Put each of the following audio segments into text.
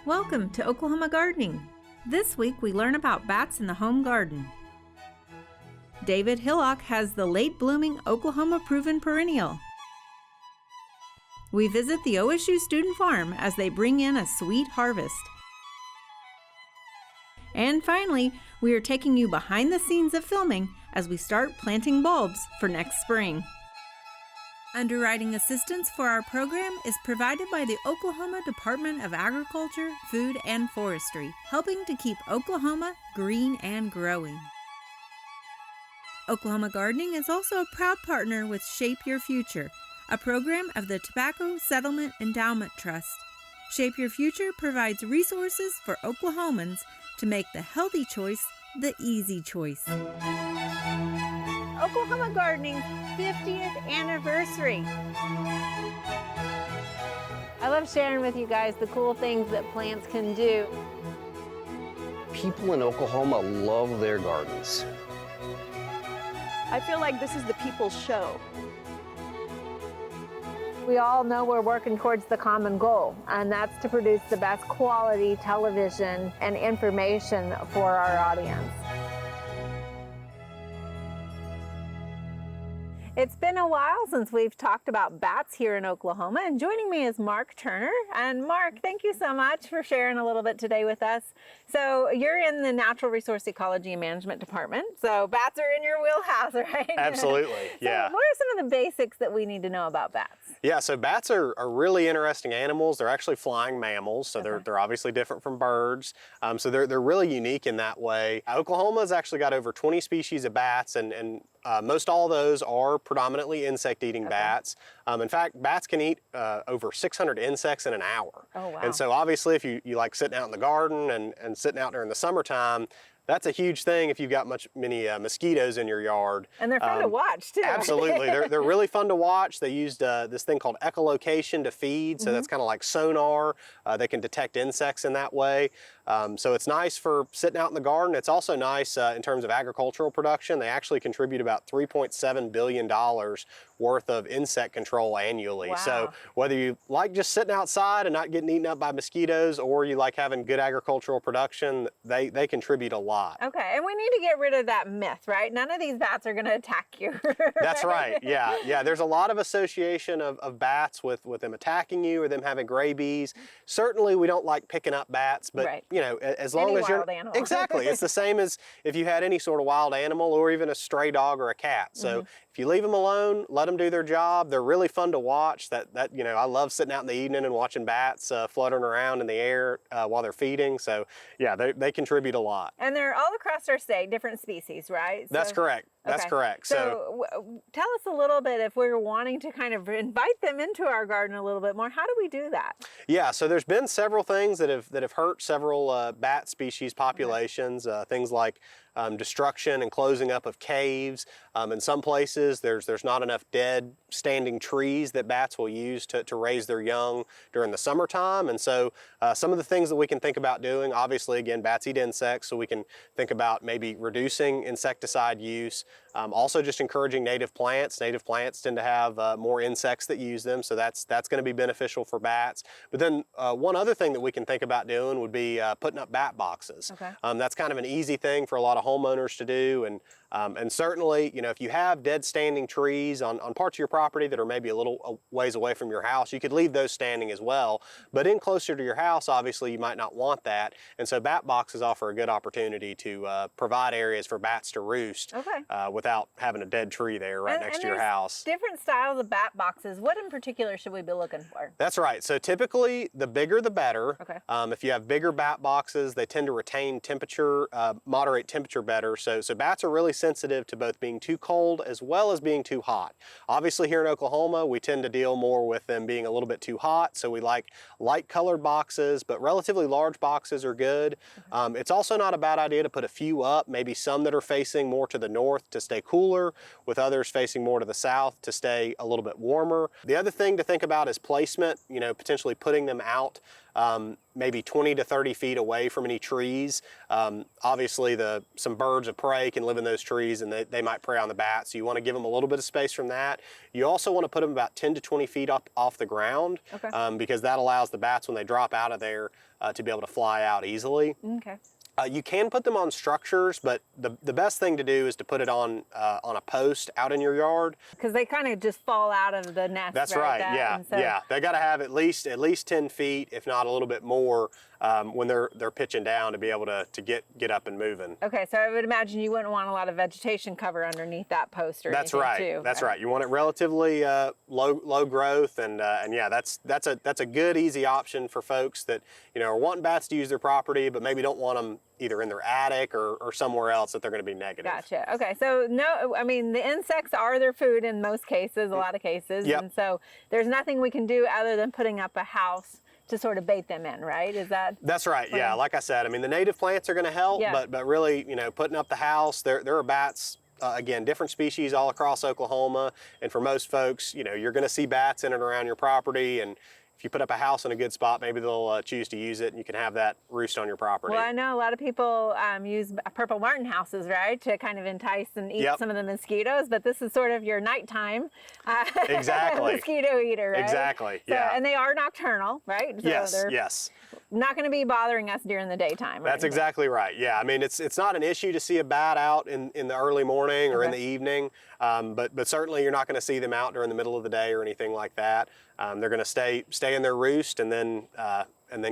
Welcome to Oklahoma Gardening. This week we learn about bats in the home garden. David Hillock has the late-blooming Oklahoma-proven perennial. We visit the OSU student farm as they bring in a sweet harvest. And finally, we are taking you behind the scenes of filming as we start planting bulbs for next spring. Underwriting assistance for our program is provided by the Oklahoma Department of Agriculture, Food, and Forestry, helping to keep Oklahoma green and growing. Oklahoma Gardening is also a proud partner with Shape Your Future, a program of the Tobacco Settlement Endowment Trust. Shape Your Future provides resources for Oklahomans to make the healthy choice the easy choice. Oklahoma Gardening's 50th anniversary. I love sharing with you guys the cool things that plants can do. People in Oklahoma love their gardens. I feel like this is the people's show. We all know we're working towards the common goal, and that's to produce the best quality television and information for our audience. It's been a while since we've talked about bats here in Oklahoma, and joining me is Mark Turner. And Mark, thank you so much for sharing a little bit today with us. So you're in the Natural Resource Ecology and Management Department, so bats are in your wheelhouse, right? Absolutely, yeah. So what are some of the basics that we need to know about bats? Yeah, so bats are really interesting animals. They're actually flying mammals, so they're obviously different from birds. So they're really unique in that way. Oklahoma's actually got over 20 species of bats, and most all of those are predominantly insect-eating bats. In fact, bats can eat over 600 insects in an hour. Oh, wow. And so obviously if you like sitting out in the garden and sitting out during the summertime, that's a huge thing if you've got many mosquitoes in your yard. And they're fun to watch too. Absolutely, they're really fun to watch. They used this thing called echolocation to feed, so that's kind of like sonar. They can detect insects in that way. So it's nice for sitting out in the garden. It's also nice in terms of agricultural production. They actually contribute about $3.7 billion worth of insect control annually. Wow. So whether you like just sitting outside and not getting eaten up by mosquitoes, or you like having good agricultural production, they contribute a lot. Okay, and we need to get rid of that myth, right? None of these bats are going to attack you. That's right, yeah. There's a lot of association of bats with them attacking you or them having rabies. Certainly we don't like picking up bats, but right. you know, as long Any as you're wild animal. Exactly, it's the same as if you had any sort of wild animal or even a stray dog or a cat. So if you leave them alone, let them do their job. They're really fun to watch. You know, I love sitting out in the evening and watching bats fluttering around in the air while they're feeding. So yeah, they contribute a lot. And they're all across our state, different species, right? That's correct. That's correct. So tell us a little bit, if we're wanting to kind of invite them into our garden a little bit more, how do we do that? Yeah, so there's been several things that have hurt several bat species populations. Things like destruction and closing up of caves. In some places, there's not enough dead standing trees that bats will use to raise their young during the summertime. And so some of the things that we can think about doing, obviously, again, bats eat insects, so we can think about maybe reducing insecticide use. Also just encouraging native plants. Native plants tend to have more insects that use them, so that's going to be beneficial for bats. But then one other thing that we can think about doing would be putting up bat boxes. Okay. That's kind of an easy thing for a lot of homeowners to do, and certainly, you know, if you have dead standing trees on parts of your property that are maybe a little ways away from your house, you could leave those standing as well. But in closer to your house, obviously, you might not want that. And so bat boxes offer a good opportunity to provide areas for bats to roost without having a dead tree there right next to your house. Different styles of bat boxes. What in particular should we be looking for? That's right. So typically, the bigger the better. Okay. If you have bigger bat boxes, they tend to retain temperature, moderate temperature better. So bats are really sensitive to both being too cold as well as being too hot. Obviously here in Oklahoma, we tend to deal more with them being a little bit too hot, so we like light colored boxes, but relatively large boxes are good. It's also not a bad idea to put a few up, maybe some that are facing more to the north to stay cooler, with others facing more to the south to stay a little bit warmer. The other thing to think about is placement, you know, potentially putting them out maybe 20 to 30 feet away from any trees. Obviously, some birds of prey can live in those trees and they might prey on the bats, so you want to give them a little bit of space from that. You also want to put them about 10 to 20 feet up off the ground, because that allows the bats, when they drop out of there, to be able to fly out easily. Okay. You can put them on structures, but the best thing to do is to put it on a post out in your yard. Because they kind of just fall out of the nest. That's right. Yeah, yeah. They got to have at least 10 feet, if not a little bit more, when they're pitching down to be able to get up and moving. Okay, so I would imagine you wouldn't want a lot of vegetation cover underneath that post or That's anything right. too. That's right. You want it relatively low growth, and yeah, that's a good easy option for folks that are wanting bats to use their property, but maybe don't want them either in their attic or somewhere else that they're going to be negative. Gotcha. Okay, so no, I mean the insects are their food in most cases, a lot of cases, Yep. and so there's nothing we can do other than putting up a house to sort of bait them in, right? Is that? That's right. Yeah, like I said, I mean the native plants are going to help, but really, putting up the house, there are bats. Again, different species all across Oklahoma, and for most folks, you're going to see bats in and around your property, and if you put up a house in a good spot, maybe they'll choose to use it, and you can have that roost on your property. Well, I know a lot of people use purple martin houses, right, to kind of entice and eat some of the mosquitoes, but this is sort of your nighttime exactly. mosquito eater, right? Exactly, so, yeah. And they are nocturnal, right? So yes, they're yes. not going to be bothering us during the daytime. That's exactly right, yeah. I mean, it's not an issue to see a bat out in the early morning or in the evening, but certainly you're not going to see them out during the middle of the day or anything like that. They're going to stay in their roost and then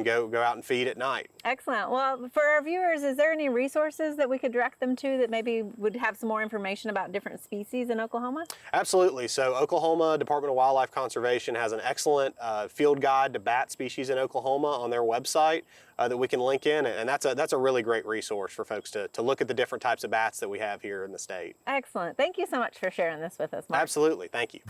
go out and feed at night. Excellent. Well, for our viewers, is there any resources that we could direct them to that maybe would have some more information about different species in Oklahoma? Absolutely. So Oklahoma Department of Wildlife Conservation has an excellent field guide to bat species in Oklahoma on their website that we can link in, and that's a really great resource for folks to look at the different types of bats that we have here in the state. Excellent. Thank you so much for sharing this with us, Mark. Absolutely. Thank you.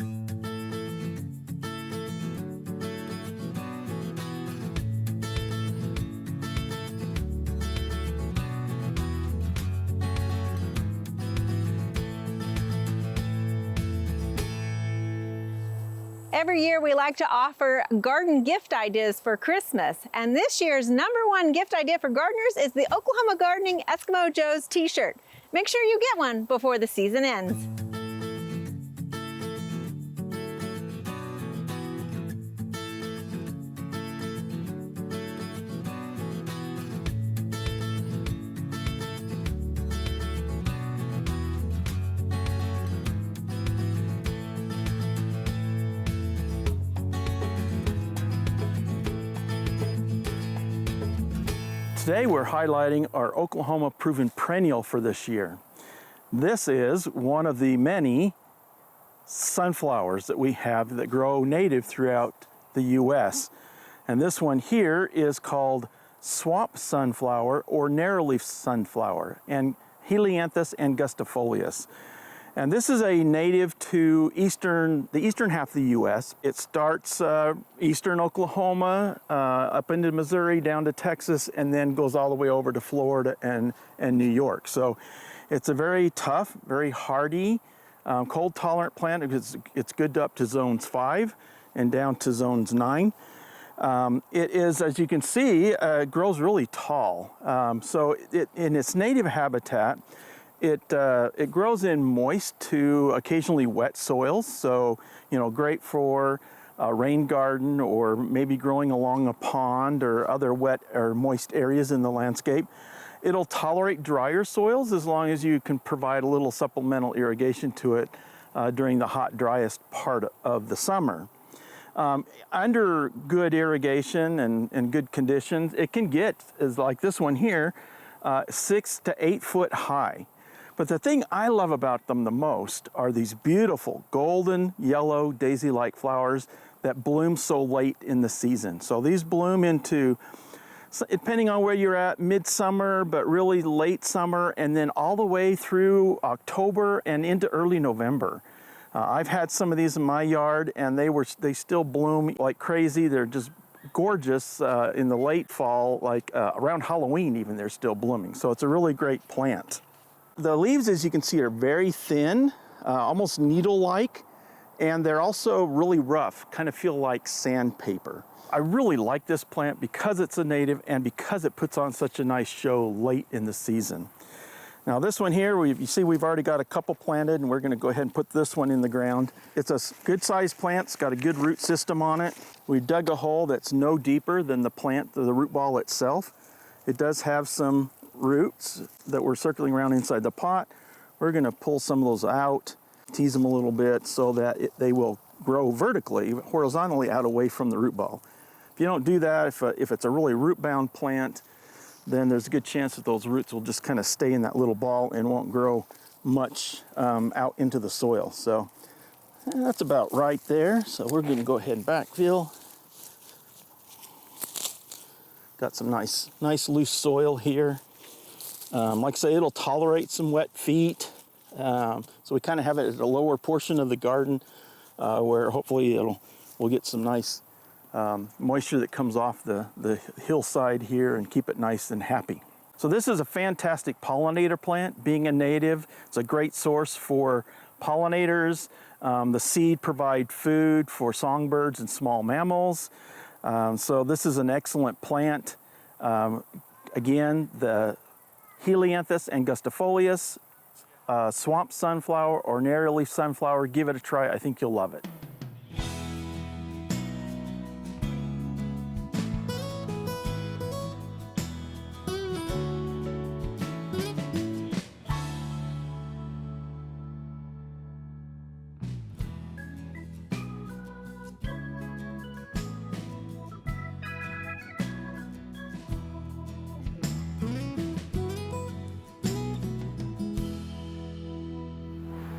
Every year we like to offer garden gift ideas for Christmas, and this year's #1 gift idea for gardeners is the Oklahoma Gardening Eskimo Joe's t-shirt. Make sure you get one before the season ends. Today we're highlighting our Oklahoma proven perennial for this year. This is one of the many sunflowers that we have that grow native throughout the U.S. And this one here is called swamp sunflower or narrowleaf sunflower, and Helianthus angustifolius. And this is a native to the eastern half of the U.S. It starts eastern Oklahoma, up into Missouri, down to Texas, and then goes all the way over to Florida and New York. So it's a very tough, very hardy, cold-tolerant plant because it's good up to zones 5 and down to zones 9. It is, as you can see, grows really tall. So in its native habitat, it grows in moist to occasionally wet soils, so great for a rain garden or maybe growing along a pond or other wet or moist areas in the landscape. It'll tolerate drier soils as long as you can provide a little supplemental irrigation to it during the hot, driest part of the summer. Under good irrigation and good conditions, it can get, like this one here, 6 to 8 foot high. But the thing I love about them the most are these beautiful golden yellow daisy-like flowers that bloom so late in the season. So these bloom into, depending on where you're at, midsummer, but really late summer, and then all the way through October and into early November. I've had some of these in my yard, and they still bloom like crazy. They're just gorgeous in the late fall, like around Halloween even, they're still blooming. So it's a really great plant. The leaves, as you can see, are very thin, almost needle-like, and they're also really rough, kind of feel like sandpaper. I really like this plant because it's a native and because it puts on such a nice show late in the season. Now this one here, you see we've already got a couple planted, and we're going to go ahead and put this one in the ground. It's a good sized plant, it's got a good root system on it. We dug a hole that's no deeper than the plant, the root ball itself. It does have some roots that were circling around inside the pot. We're going to pull some of those out, tease them a little bit so that they will grow vertically, horizontally out away from the root ball. If you don't do that, if it's a really root-bound plant, then there's a good chance that those roots will just kind of stay in that little ball and won't grow much out into the soil. So that's about right there. So we're going to go ahead and backfill. Got some nice loose soil here. Like I say, it'll tolerate some wet feet. So we kind of have it at a lower portion of the garden where hopefully we'll get some nice moisture that comes off the hillside here and keep it nice and happy. So this is a fantastic pollinator plant. Being a native, it's a great source for pollinators. The seed provide food for songbirds and small mammals. So this is an excellent plant. Again, the Helianthus angustifolius, swamp sunflower or narrow leaf sunflower, give it a try. I think you'll love it.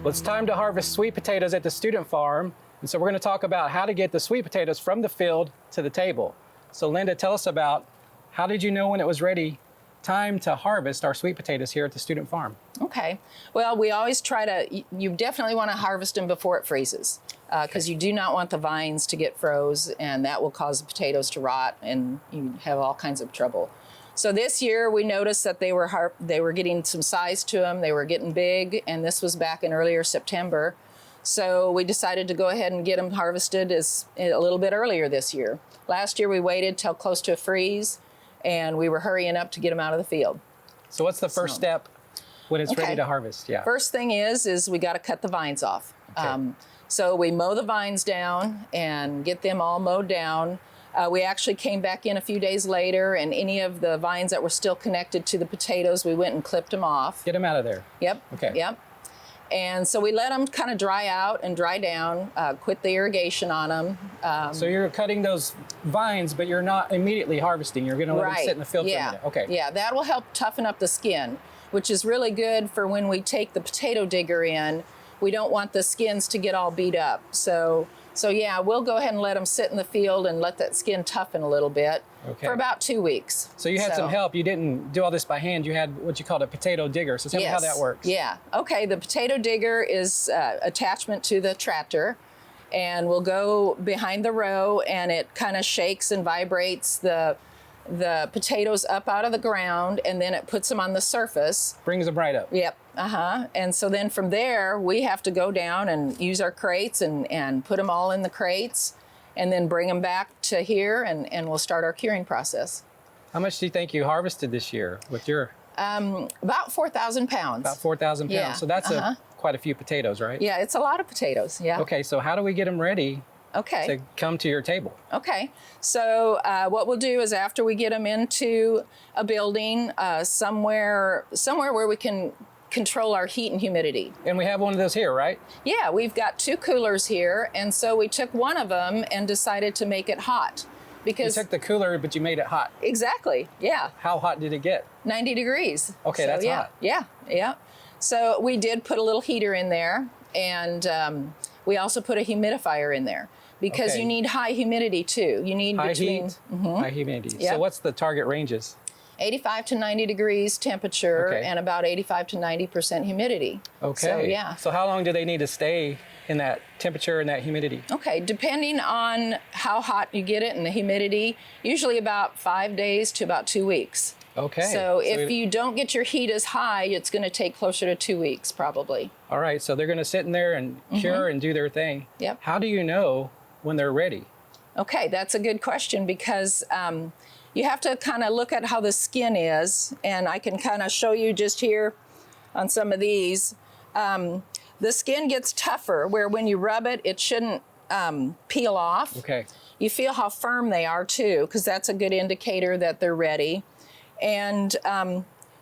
Well, it's time to harvest sweet potatoes at the student farm. And so we're going to talk about how to get the sweet potatoes from the field to the table. So Linda, tell us about how did you know when it was ready time to harvest our sweet potatoes here at the student farm? Okay. Well, we always try to, you definitely want to harvest them before it freezes because you do not want the vines to get froze, and that will cause the potatoes to rot and you have all kinds of trouble. So this year we noticed that they were getting some size to them, they were getting big, and this was back in earlier September. So we decided to go ahead and get them harvested a little bit earlier this year. Last year we waited till close to a freeze, and we were hurrying up to get them out of the field. So what's the first step when it's ready to harvest? Yeah. First thing is we got to cut the vines off. Okay. So we mow the vines down and get them all mowed down. We actually came back in a few days later, and any of the vines that were still connected to the potatoes, we went and clipped them off. Get them out of there. Yep. Okay. Yep. And so we let them kind of dry out and dry down, quit the irrigation on them. So you're cutting those vines, but you're not immediately harvesting. You're going to let them sit in the field for a minute. Okay. Yeah, that will help toughen up the skin, which is really good for when we take the potato digger in. We don't want the skins to get all beat up. So yeah, we'll go ahead and let them sit in the field and let that skin toughen a little bit for about 2 weeks. So you had some help. You didn't do all this by hand. You had what you called a potato digger. So tell me how that works. Yeah. Okay, the potato digger is attachment to the tractor, and we'll go behind the row, and it kind of shakes and vibrates the potatoes up out of the ground, and then it puts them on the surface. Brings them right up. Yep. And so then from there, we have to go down and use our crates and put them all in the crates, and then bring them back to here, and we'll start our curing process. How much do you think you harvested this year with your? About 4,000 pounds. About 4,000 pounds. Yeah. So that's quite a few potatoes, right? Yeah, it's a lot of potatoes. Yeah. Okay, so how do we get them ready to come to your table? Okay, so what we'll do is after we get them into a building, somewhere where we can control our heat and humidity. And we have one of those here, right? Yeah, we've got 2 coolers here, and so we took one of them and decided to make it hot. Because you took the cooler, but you made it hot. Exactly, yeah. How hot did it get? 90 degrees. Okay, so, that's hot. Yeah. So we did put a little heater in there, and we also put a humidifier in there. Because you need high humidity too. You need high humidity. Yep. So what's the target ranges? 85 to 90 degrees temperature and about 85 to 90% humidity. Okay. So, yeah. So how long do they need to stay in that temperature and that humidity? Okay, depending on how hot you get it and the humidity, usually about 5 days to about 2 weeks. Okay. So if you don't get your heat as high, it's going to take closer to 2 weeks probably. All right, so they're going to sit in there and cure and do their thing. Yep. How do you know when they're ready? Okay, that's a good question because you have to kind of look at how the skin is, and I can kind of show you just here on some of these. The skin gets tougher where when you rub it, it shouldn't peel off. Okay. You feel how firm they are too, because that's a good indicator that they're ready. And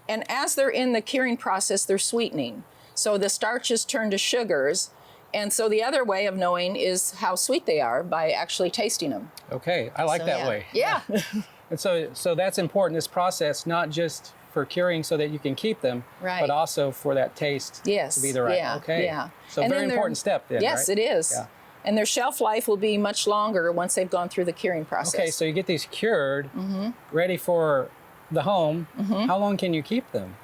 as they're in the curing process, they're sweetening. So the starches turn to sugars. And so the other way of knowing is how sweet they are by actually tasting them. Okay, I like that yeah. way. Yeah. And so that's important, this process, not just for curing so that you can keep them, Right. but also for that taste Yes. to be the right. Yeah. Okay. Yeah. So And very then important step then, Yes, right? it is. Yeah. And their shelf life will be much longer once they've gone through the curing process. Okay, so you get these cured, Mm-hmm. ready for the home. How long can you keep them?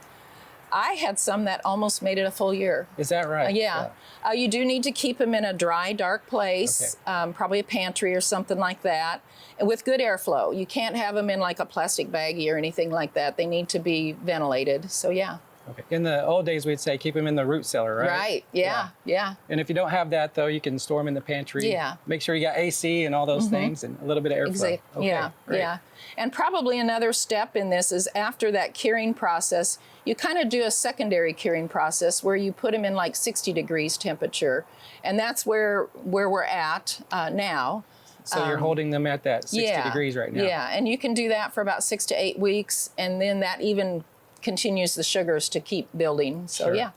I had some that almost made it a full year. Is that right? Yeah. You do need to keep them in a dry, dark place, probably a pantry or something like that, and with good airflow. You can't have them in like a plastic baggie or anything like that. They need to be ventilated. So yeah. Okay. In the old days, we'd say keep them in the root cellar, right? Right. Yeah. And if you don't have that, though, you can store them in the pantry. Yeah. Make sure you got AC and all those things and a little bit of airflow. Exactly. Okay, Yeah. great. Yeah. And probably another step in this is after that curing process, you kind of do a secondary curing process where you put them in like 60 degrees temperature. And that's where we're at now. So you're holding them at that 60 degrees right now. Yeah. And you can do that for about 6 to 8 weeks. And then that even continues the sugars to keep building. So Sure. yeah.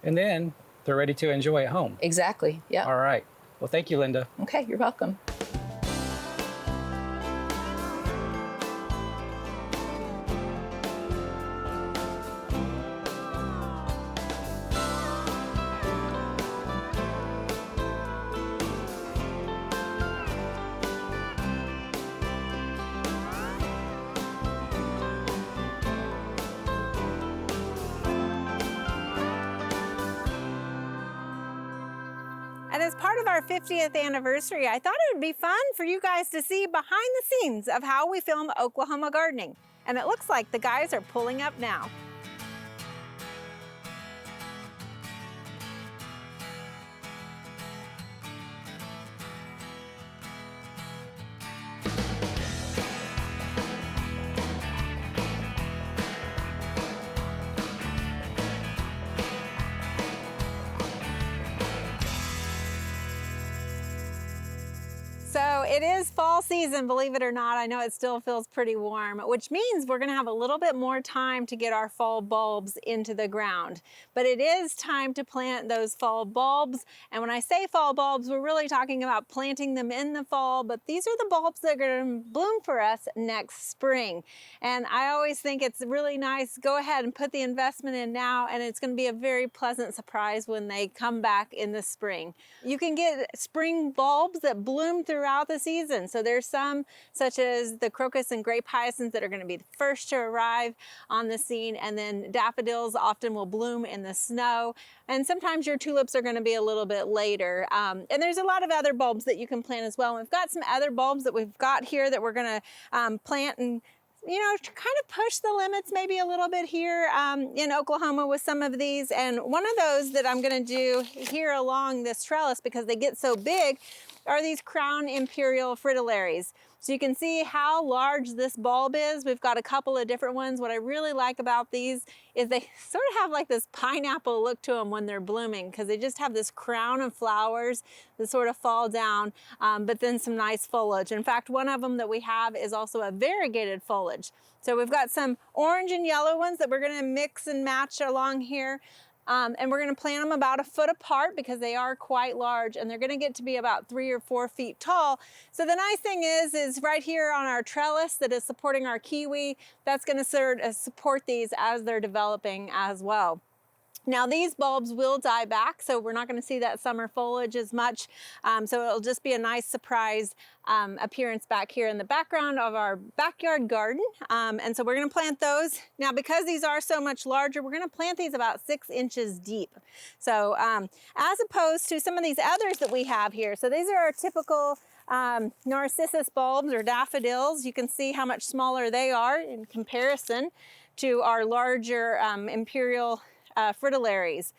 And then they're ready to enjoy at home. Exactly. Yeah. All right. Well, thank you, Linda. Okay. You're welcome. And as part of our 50th anniversary, I thought it would be fun for you guys to see behind the scenes of how we film Oklahoma gardening. And it looks like the guys are pulling up now. So it is fall season, believe it or not. I know it still feels pretty warm, which means we're gonna have a little bit more time to get our fall bulbs into the ground. But it is time to plant those fall bulbs. And when I say fall bulbs, we're really talking about planting them in the fall, but these are the bulbs that are gonna bloom for us next spring. And I always think it's really nice, go ahead and put the investment in now, and it's gonna be a very pleasant surprise when they come back in the spring. You can get spring bulbs that bloom throughout the season. So there's some, such as the crocus and grape hyacinths, that are going to be the first to arrive on the scene, and then daffodils often will bloom in the snow, and sometimes your tulips are going to be a little bit later. And there's a lot of other bulbs that you can plant as well. And we've got some other bulbs that we've got here that we're going to plant and to kind of push the limits maybe a little bit here in Oklahoma with some of these. And one of those that I'm going to do here along this trellis, because they get so big, are these crown imperial fritillaries. So you can see how large this bulb is. We've got a couple of different ones. What I really like about these is they sort of have like this pineapple look to them when they're blooming, because they just have this crown of flowers that sort of fall down, but then some nice foliage. In fact, one of them that we have is also a variegated foliage. So we've got some orange and yellow ones that we're gonna mix and match along here. And we're going to plant them about a foot apart because they are quite large, and they're going to get to be about 3 or 4 feet tall. So the nice thing is right here on our trellis that is supporting our kiwi, that's going to support these as they're developing as well. Now these bulbs will die back, so we're not going to see that summer foliage as much. So it'll just be a nice surprise appearance back here in the background of our backyard garden. And so we're going to plant those. Now because these are so much larger, we're going to plant these about 6 inches deep. So as opposed to some of these others that we have here. So these are our typical narcissus bulbs or daffodils. You can see how much smaller they are in comparison to our larger imperial fritillaries.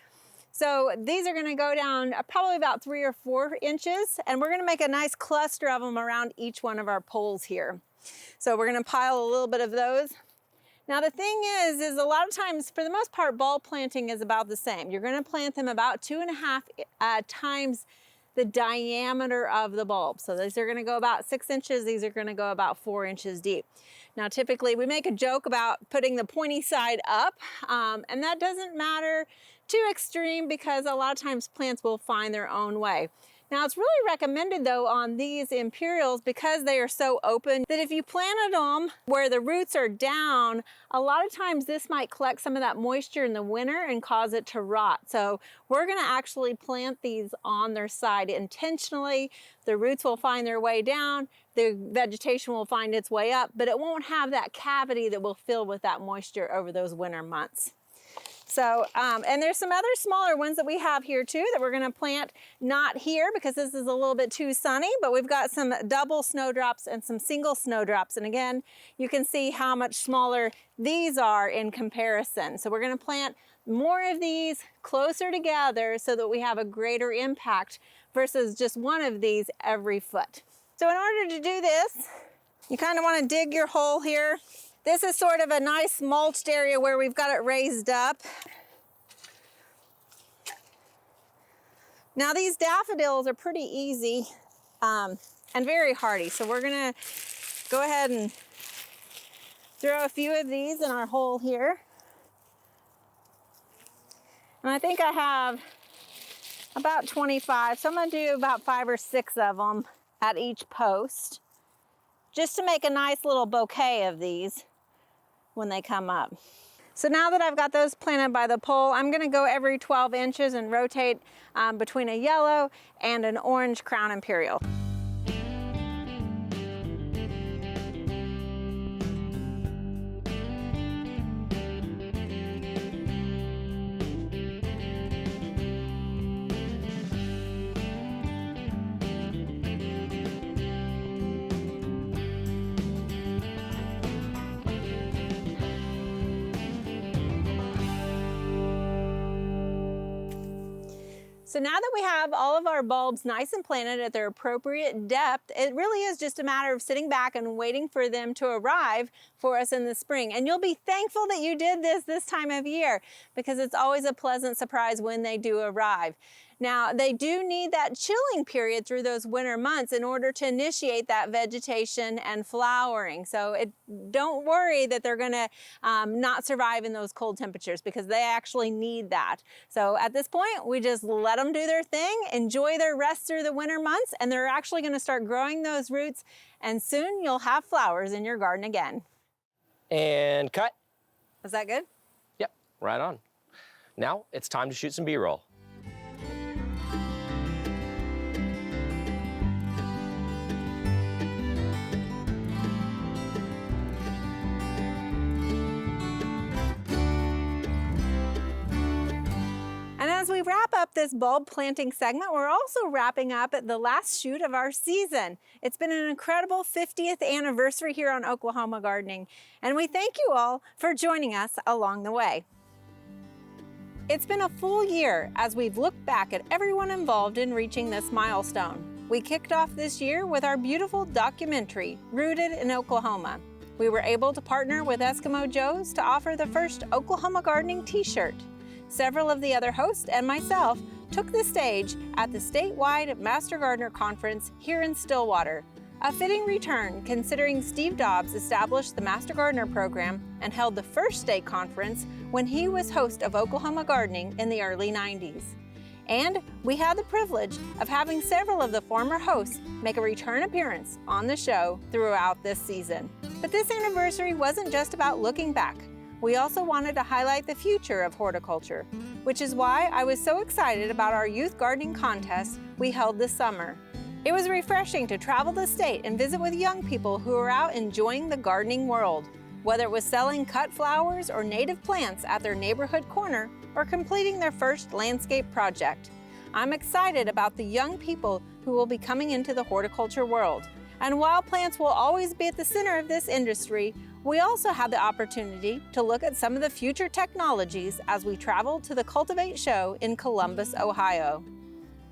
So these are gonna go down probably about 3 or 4 inches, and we're gonna make a nice cluster of them around each one of our poles here. So we're gonna pile a little bit of those. Now the thing is a lot of times, for the most part, bulb planting is about the same. You're gonna plant them about 2.5 times the diameter of the bulb. So these are gonna go about 6 inches, these are gonna go about 4 inches deep. Now typically we make a joke about putting the pointy side up, and that doesn't matter too extreme because a lot of times plants will find their own way. Now it's really recommended though on these Imperials, because they are so open, that if you planted them where the roots are down, a lot of times this might collect some of that moisture in the winter and cause it to rot. So we're gonna actually plant these on their side intentionally. The roots will find their way down, the vegetation will find its way up, but it won't have that cavity that will fill with that moisture over those winter months. So, and there's some other smaller ones that we have here too that we're gonna plant, not here because this is a little bit too sunny, but we've got some double snowdrops and some single snowdrops. And again, you can see how much smaller these are in comparison. So we're gonna plant more of these closer together so that we have a greater impact versus just one of these every foot. So in order to do this, you kind of wanna dig your hole here. This is sort of a nice mulched area where we've got it raised up. Now these daffodils are pretty easy and very hardy. So we're gonna go ahead and throw a few of these in our hole here. And I think I have about 25, so I'm gonna do about 5 or 6 of them at each post, just to make a nice little bouquet of these when they come up. So now that I've got those planted by the pole, I'm gonna go every 12 inches and rotate between a yellow and an orange crown Imperial. So now that we have all of our bulbs nice and planted at their appropriate depth, it really is just a matter of sitting back and waiting for them to arrive for us in the spring. And you'll be thankful that you did this time of year, because it's always a pleasant surprise when they do arrive. Now, they do need that chilling period through those winter months in order to initiate that vegetation and flowering. So don't worry that they're gonna not survive in those cold temperatures, because they actually need that. So at this point, we just let them do their thing, enjoy their rest through the winter months, and they're actually gonna start growing those roots, and soon you'll have flowers in your garden again. And cut. Was that good? Yep, right on. Now it's time to shoot some B-roll. As we wrap up this bulb planting segment, we're also wrapping up at the last shoot of our season. It's been an incredible 50th anniversary here on Oklahoma Gardening, and we thank you all for joining us along the way. It's been a full year as we've looked back at everyone involved in reaching this milestone. We kicked off this year with our beautiful documentary, Rooted in Oklahoma. We were able to partner with Eskimo Joe's to offer the first Oklahoma Gardening t-shirt. Several of the other hosts and myself took the stage at the statewide Master Gardener Conference here in Stillwater. A fitting return considering Steve Dobbs established the Master Gardener program and held the first state conference when he was host of Oklahoma Gardening in the early 90s. And we had the privilege of having several of the former hosts make a return appearance on the show throughout this season. But this anniversary wasn't just about looking back. We also wanted to highlight the future of horticulture, which is why I was so excited about our youth gardening contest we held this summer. It was refreshing to travel the state and visit with young people who are out enjoying the gardening world, whether it was selling cut flowers or native plants at their neighborhood corner or completing their first landscape project. I'm excited about the young people who will be coming into the horticulture world. And while plants will always be at the center of this industry, We also had the opportunity to look at some of the future technologies as we traveled to the Cultivate Show in Columbus, Ohio.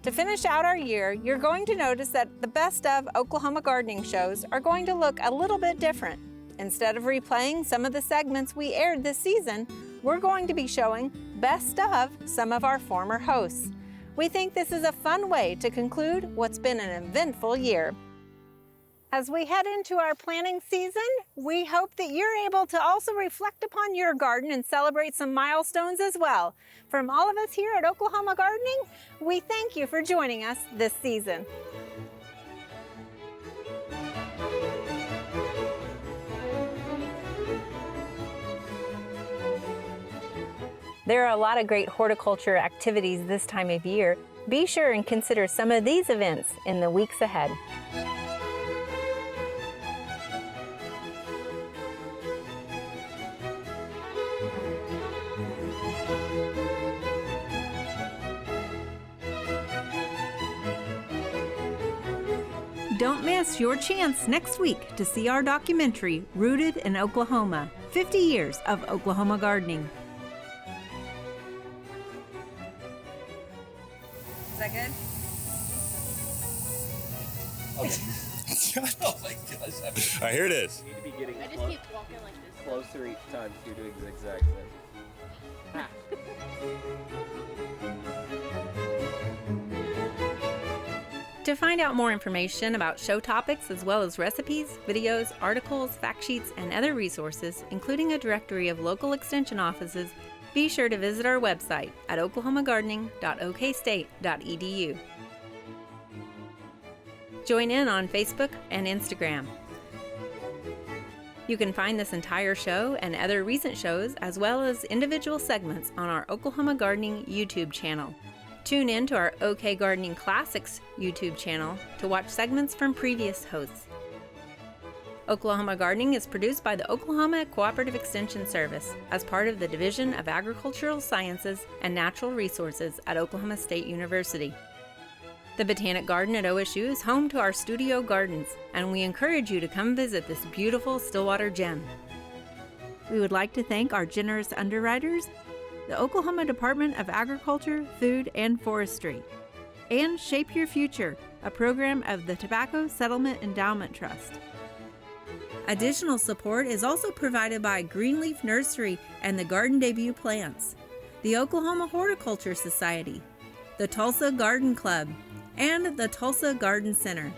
To finish out our year, you're going to notice that the best of Oklahoma gardening shows are going to look a little bit different. Instead of replaying some of the segments we aired this season, we're going to be showing best of some of our former hosts. We think this is a fun way to conclude what's been an eventful year. As we head into our planting season, we hope that you're able to also reflect upon your garden and celebrate some milestones as well. From all of us here at Oklahoma Gardening, we thank you for joining us this season. There are a lot of great horticulture activities this time of year. Be sure and consider some of these events in the weeks ahead. Don't miss your chance next week to see our documentary, Rooted in Oklahoma, 50 Years of Oklahoma Gardening. Is that good? Oh my gosh. All right, here it is. You need to be getting I just keep walking like this. closer each time, so you're doing the exact same. To find out more information about show topics as well as recipes, videos, articles, fact sheets, and other resources, including a directory of local extension offices, be sure to visit our website at oklahomagardening.okstate.edu. Join in on Facebook and Instagram. You can find this entire show and other recent shows as well as individual segments on our Oklahoma Gardening YouTube channel. Tune in to our OK Gardening Classics YouTube channel to watch segments from previous hosts. Oklahoma Gardening is produced by the Oklahoma Cooperative Extension Service as part of the Division of Agricultural Sciences and Natural Resources at Oklahoma State University. The Botanic Garden at OSU is home to our studio gardens, and we encourage you to come visit this beautiful Stillwater gem. We would like to thank our generous underwriters, the Oklahoma Department of Agriculture, Food, and Forestry, and Shape Your Future, a program of the Tobacco Settlement Endowment Trust. Additional support is also provided by Greenleaf Nursery and the Garden Debut Plants, the Oklahoma Horticulture Society, the Tulsa Garden Club, and the Tulsa Garden Center.